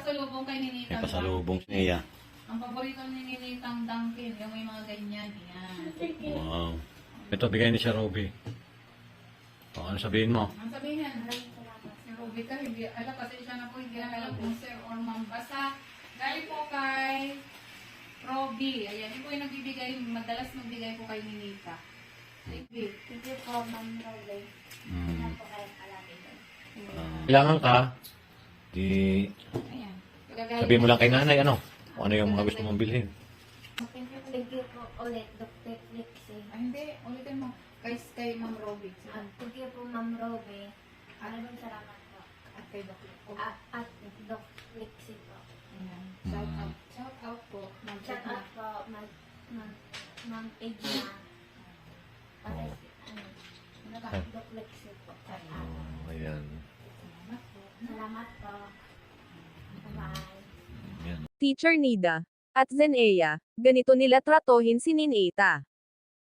pasalubong kay May Ninita. pasalubong niya. Ang paborito ni Ninitang Dunkin, yung may mga ganyan. Yan. Wow. Ito, bigay ni siya Robby. O, ano sabihin mo? Ang sabihin, si Ruby ka, hindi, alam kasi siya na po, hindi na alam kung sir or ma'am. Basta, galing po kay Robby. Ayan, yun po yung nagbibigay, madalas magbigay po kay Ninita. Sige. Thank you po, Ma'am Rowley. Ano po kayo palagi doon? Kailangan ka, di Ayan. sabihin mo lang kay nanay, ano? Kung ano yung mga gusto mong bilhin. Thank you po ulit, Dr. Lixie. Ah, hindi, ulitin mo. Kay Ma'am Robby. Thank you po, Ma'am Rowley. Maraming salamat po. At kay Doc. At Dr. Lixie po. Ayan. Shout out po. Shout out po, Ma'am Edna. Para si, Dr. Lixie po. Shout out. Ayan. Salamat po. Salamat po. Bye-bye. Ayan. Teacher Nida at Zenea, ganito nila tratohin si Ninita.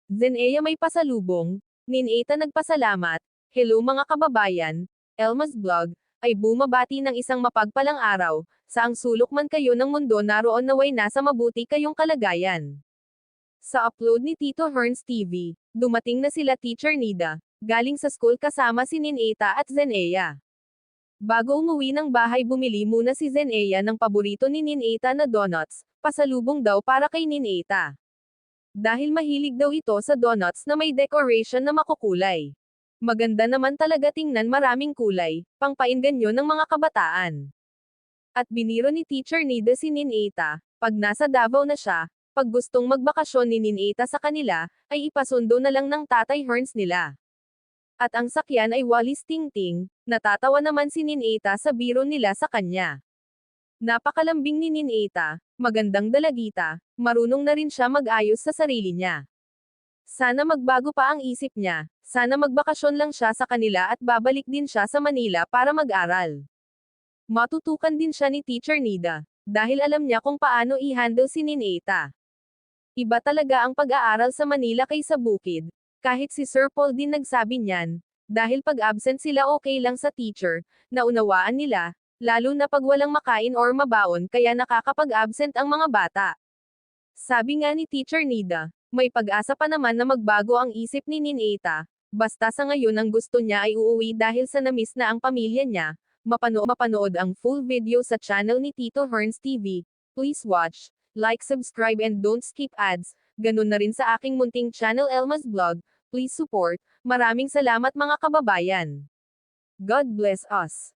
Zenea may pasalubong, Ninita nagpasalamat, hello mga kababayan, Elma's Vlog, ay bumabati ng isang mapagpalang araw, saang sulok man kayo ng mundo naroon naway nasa mabuti kayong kalagayan. Sa upload ni Tito Herns TV, dumating na sila Teacher Nida, galing sa school kasama si Ninita at Zenea. Bago umuwi ng bahay bumili muna si Zenea ng paborito ni Ninita na donuts, pasalubong daw para kay Ninita. Dahil mahilig daw ito sa donuts na may decoration na makukulay. Maganda naman talaga tingnan maraming kulay, pangpainganyo ng mga kabataan. At biniro ni Teacher Nida si Ninita, pag nasa Davao na siya, pag gustong magbakasyon ni Ninita sa kanila, ay ipasundo na lang ng Tatay Herns nila. At ang sakyan ay walis tingting, natatawa naman si Ninita sa biro nila sa kanya. Napakalambing ni Ninita, magandang dalagita, marunong na rin siya mag-ayos sa sarili niya. Sana magbago pa ang isip niya, sana magbakasyon lang siya sa kanila at babalik din siya sa Manila para mag-aral. Matutukan din siya ni Teacher Nida, dahil alam niya kung paano i-handle si Ninita. Iba talaga ang pag-aaral sa Manila kaysa bukid. Kahit si Sir Paul din nagsabi niyan, dahil pag absent sila okay lang sa teacher, naunawaan nila, lalo na pag walang makain or mabaon kaya nakakapag-absent ang mga bata. Sabi nga ni Teacher Nida, may pag-asa pa naman na magbago ang isip ni Ninita, basta sa ngayon ang gusto niya ay uuwi dahil sa namiss na ang pamilya niya. Mapanood ang full video sa channel ni Tito Herns TV. Please watch, like, subscribe and don't skip ads. Ganun na rin sa aking munting channel Elma's Vlog. Please support. Maraming salamat mga kababayan. God bless us.